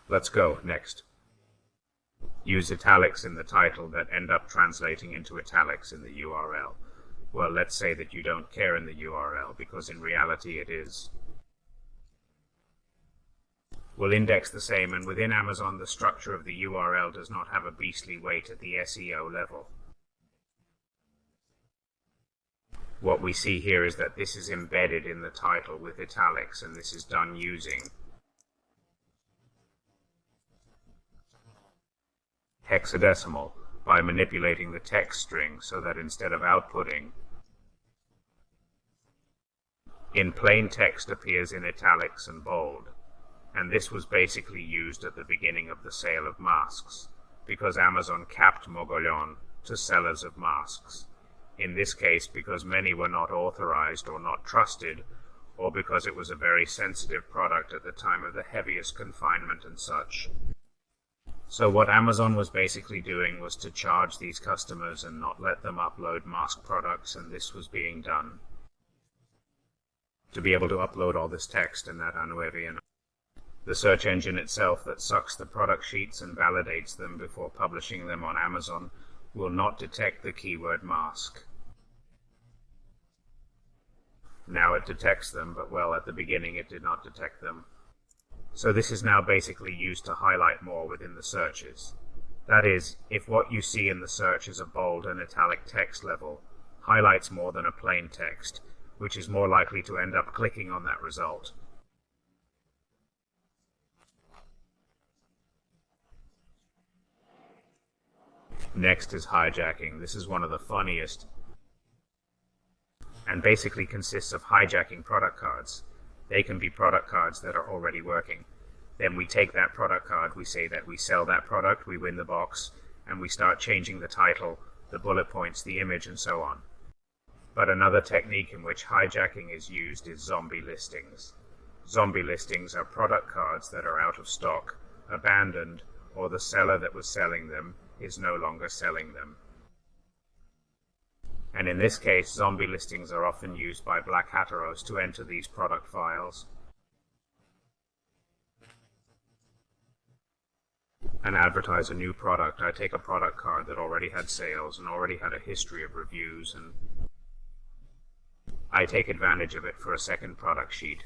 Let's go. Next. Use italics in the title that end up translating into italics in the URL. Well, let's say that you don't care in the URL, because in reality it is. We'll index the same, and within Amazon the structure of the URL does not have a beastly weight at the SEO level. What we see here is that this is embedded in the title with italics, and this is done using hexadecimal by manipulating the text string so that instead of outputting, in plain text appears in italics and bold. And this was basically used at the beginning of the sale of masks, because Amazon capped Mogollon to sellers of masks. In this case, because many were not authorized or not trusted, or because it was a very sensitive product at the time of the heaviest confinement and such. So what Amazon was basically doing was to charge these customers and not let them upload mask products, and this was being done to be able to upload all this text in that Anuevian. The search engine itself that sucks the product sheets and validates them before publishing them on Amazon will not detect the keyword mask. Now it detects them, but well, at the beginning it did not detect them. So this is now basically used to highlight more within the searches. That is, if what you see in the search is a bold and italic text level, highlights more than a plain text, which is more likely to end up clicking on that result. Next is hijacking. This is one of the funniest, and basically consists of hijacking product cards. They can be product cards that are already working. Then we take that product card, we say that we sell that product, we win the box, and we start changing the title, the bullet points, the image, and so on. But another technique in which hijacking is used is zombie listings. Zombie listings are product cards that are out of stock, abandoned, or the seller that was selling them is no longer selling them. And in this case, zombie listings are often used by BlackHatteros to enter these product files and advertise a new product. I take a product card that already had sales and already had a history of reviews, and I take advantage of it for a second product sheet.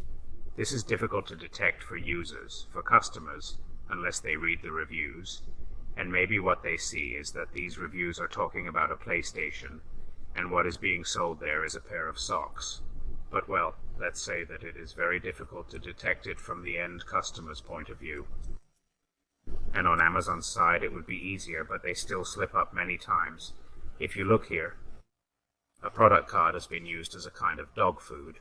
This is difficult to detect for users, for customers, unless they read the reviews. And maybe what they see is that these reviews are talking about a PlayStation, and what is being sold there is a pair of socks. But well, let's say that it is very difficult to detect it from the end customer's point of view. And on Amazon's side it would be easier, but they still slip up many times. If you look here, a product card has been used as a kind of dog food.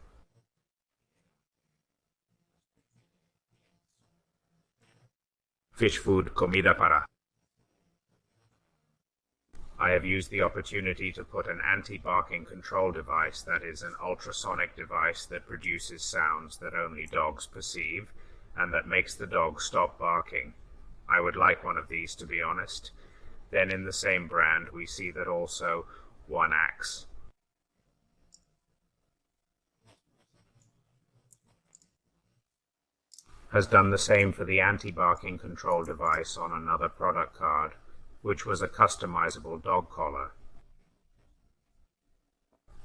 Fish food, comida para. I have used the opportunity to put an anti-barking control device, that is, an ultrasonic device that produces sounds that only dogs perceive, and that makes the dog stop barking. I would like one of these, to be honest. Then in the same brand we see that also One Axe has done the same for the anti-barking control device on another product card, which was a customizable dog collar.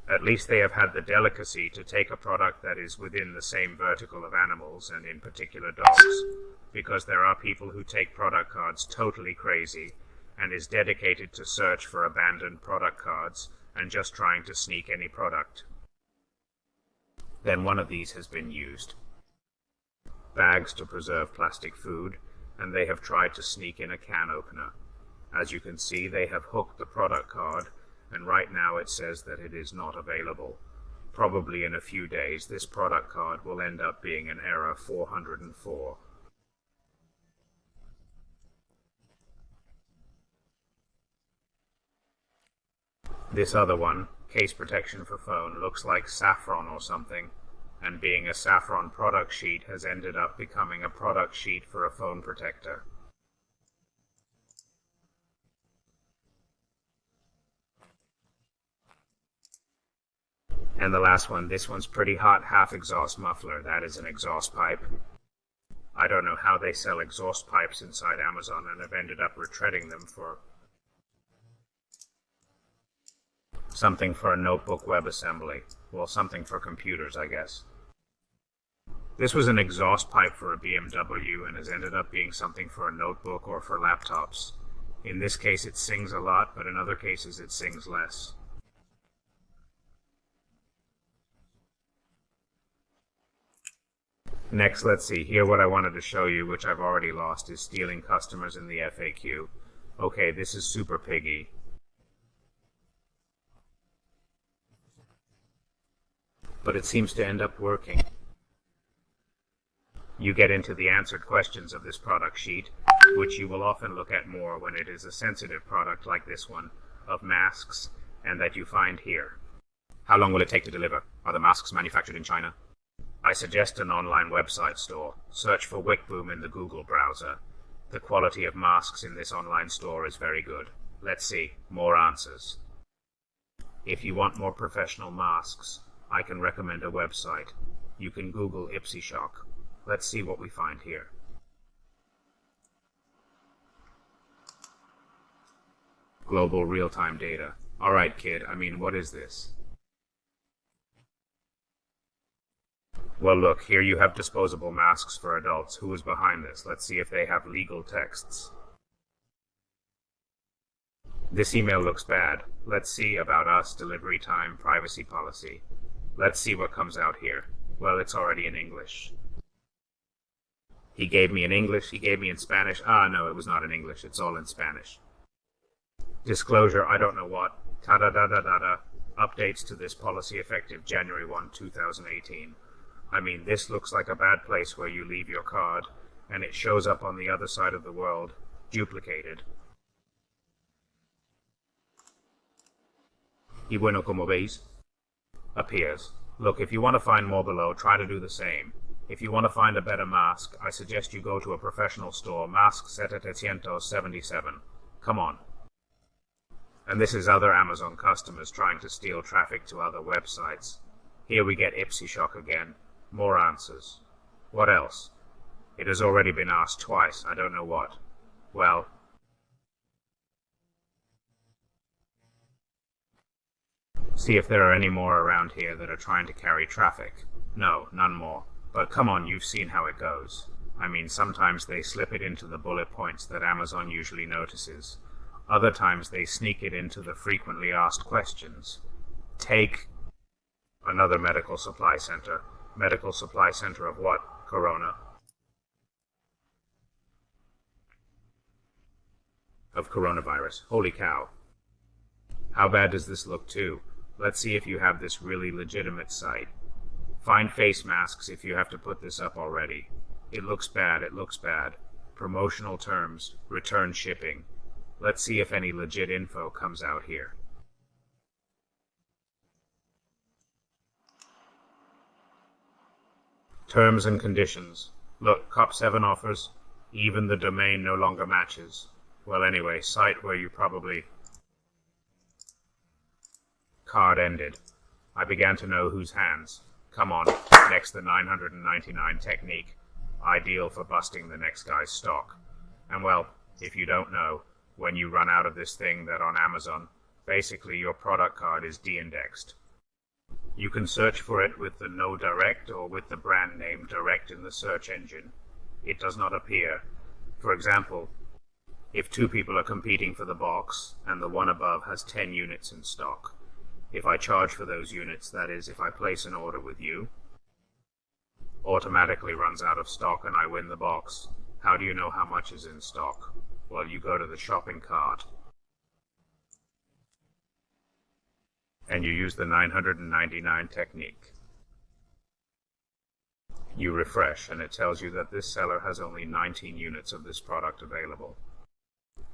At least they have had the delicacy to take a product that is within the same vertical of animals, and in particular dogs, because there are people who take product cards totally crazy and is dedicated to search for abandoned product cards and just trying to sneak any product. Then one of these has been used. Bags to preserve plastic food, and they have tried to sneak in a can opener. As you can see, they have hooked the product card, and right now it says that it is not available. Probably in a few days this product card will end up being an error 404. This other one, case protection for phone, looks like saffron or something, and being a saffron product sheet has ended up becoming a product sheet for a phone protector. And the last one, this one's pretty hot, half exhaust muffler. That is an exhaust pipe. I don't know how they sell exhaust pipes inside Amazon and have ended up retreading them for something for a notebook WebAssembly. Well, something for computers, I guess. This was an exhaust pipe for a BMW and has ended up being something for a notebook or for laptops. In this case it sings a lot, but in other cases it sings less. Next, let's see, here what I wanted to show you, which I've already lost, is stealing customers in the FAQ. Okay, this is super piggy. But it seems to end up working. You get into the answered questions of this product sheet, which you will often look at more when it is a sensitive product like this one, of masks, and that you find here. How long will it take to deliver? Are the masks manufactured in China? I suggest an online website store. Search for Wickboom in the Google browser. The quality of masks in this online store is very good. Let's see, more answers. If you want more professional masks, I can recommend a website. You can Google IpsyShock. Let's see what we find here. Global real-time data. Alright, kid, what is this? Well, look, here you have disposable masks for adults. Who is behind this? Let's see if they have legal texts. This email looks bad. Let's see about us, delivery time, privacy policy. Let's see what comes out here. Well, it's already in English. He gave me in English, he gave me in Spanish. Ah, no, it was not in English, it's all in Spanish. Disclosure, I don't know what. Ta-da-da-da-da-da. Updates to this policy effective January 1, 2018. This looks like a bad place where you leave your card, and it shows up on the other side of the world, duplicated. Y bueno, como veis, appears. Look, if you want to find more below, try to do the same. If you want to find a better mask, I suggest you go to a professional store, Mask 777. Come on. And this is other Amazon customers trying to steal traffic to other websites. Here we get IpsyShock again. More answers. What else? It has already been asked twice, I don't know what. Well, see if there are any more around here that are trying to carry traffic. No, none more. But come on, you've seen how it goes. Sometimes they slip it into the bullet points that Amazon usually notices. Other times they sneak it into the frequently asked questions. Take another medical supply center. Medical supply center of what? Corona. Of coronavirus. Holy cow. How bad does this look too? Let's see if you have this really legitimate site. Find face masks if you have to put this up already. It looks bad, it looks bad. Promotional terms, return shipping. Let's see if any legit info comes out here. Terms and conditions. Look, COP7 offers. Even the domain no longer matches. Well, anyway, site where you probably... Card ended. I began to know whose hands. Come on, next the 999 technique. Ideal for busting the next guy's stock. And well, if you don't know, when you run out of this thing that on Amazon, basically your product card is de-indexed. You can search for it with the no direct or with the brand name direct in the search engine. It does not appear. For example, if two people are competing for the box and the one above has 10 units in stock, if I charge for those units, that is, if I place an order with you, automatically runs out of stock and I win the box. How do you know how much is in stock? Well, you go to the shopping cart and you use the 999 technique. You refresh and it tells you that this seller has only 19 units of this product available.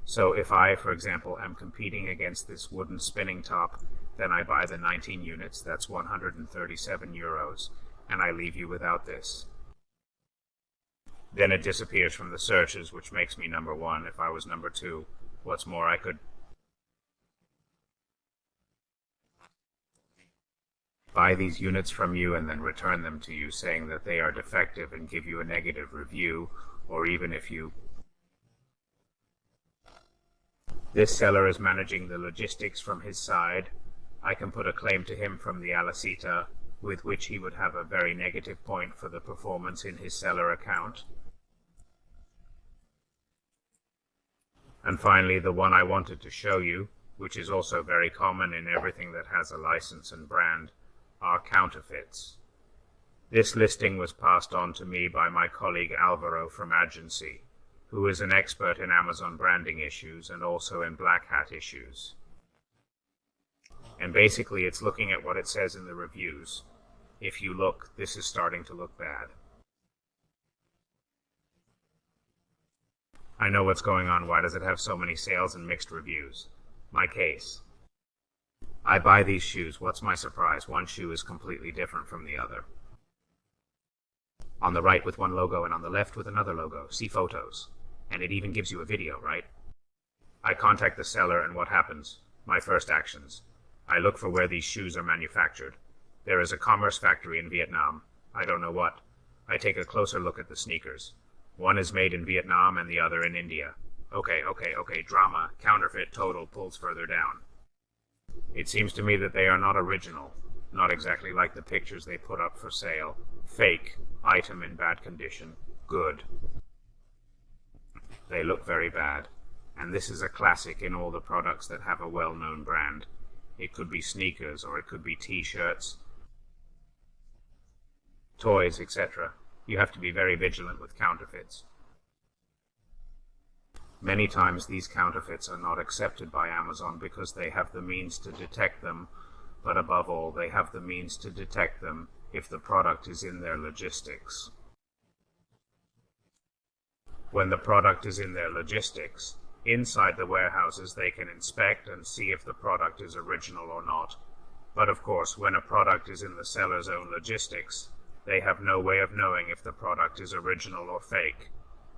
So if I, for example, am competing against this wooden spinning top, then I buy the 19 units, that's 137 euros, and I leave you without this. Then it disappears from the searches, which makes me number 1. If I was number 2, what's more, I could buy these units from you and then return them to you saying that they are defective and give you a negative review, or even if you... This seller is managing the logistics from his side. I can put a claim to him from the Alicita, with which he would have a very negative point for the performance in his seller account. And finally, the one I wanted to show you, which is also very common in everything that has a license and brand, are counterfeits. This listing was passed on to me by my colleague Alvaro from Agency, who is an expert in Amazon branding issues and also in BlackHat issues. And basically it's looking at what it says in the reviews. If you look, this is starting to look bad. I know what's going on. Why does it have so many sales and mixed reviews? My case. I buy these shoes. What's my surprise? One shoe is completely different from the other. On the right with one logo and on the left with another logo. See photos. And it even gives you a video, right? I contact the seller and what happens? My first actions. I look for where these shoes are manufactured. There is a commerce factory in Vietnam. I don't know what. I take a closer look at the sneakers. One is made in Vietnam and the other in India. Okay, drama, counterfeit, total, pulls further down. It seems to me that they are not original, not exactly like the pictures they put up for sale. Fake, item in bad condition, good. They look very bad, and this is a classic in all the products that have a well-known brand. It could be sneakers, or it could be t-shirts, toys, etc. You have to be very vigilant with counterfeits. Many times these counterfeits are not accepted by Amazon because they have the means to detect them, but above all, they have the means to detect them if the product is in their logistics. When the product is in their logistics, inside the warehouses they can inspect and see if the product is original or not. But of course, when a product is in the seller's own logistics, they have no way of knowing if the product is original or fake.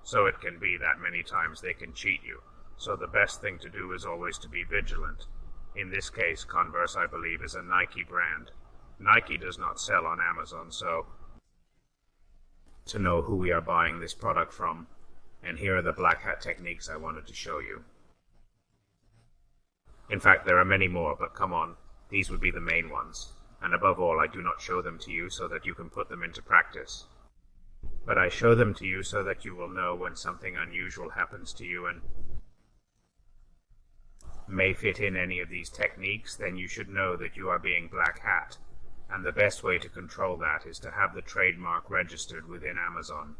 So it can be that many times they can cheat you. So the best thing to do is always to be vigilant. In this case, Converse, I believe, is a Nike brand. Nike does not sell on Amazon, so to know who we are buying this product from. And here are the BlackHat techniques I wanted to show you. In fact, there are many more, but come on, these would be the main ones. And above all, I do not show them to you so that you can put them into practice. But I show them to you so that you will know when something unusual happens to you and may fit in any of these techniques, then you should know that you are being BlackHat. And the best way to control that is to have the trademark registered within Amazon.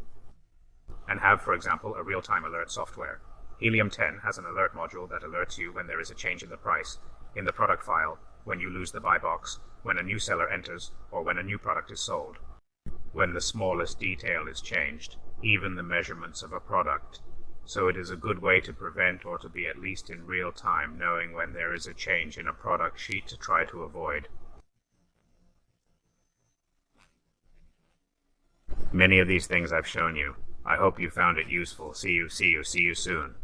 And have, for example, a real-time alert software. Helium 10 has an alert module that alerts you when there is a change in the price, in the product file, when you lose the buy box, when a new seller enters, or when a new product is sold. When the smallest detail is changed, even the measurements of a product. So it is a good way to prevent or to be at least in real time knowing when there is a change in a product sheet to try to avoid. Many of these things I've shown you. I hope you found it useful. See you soon.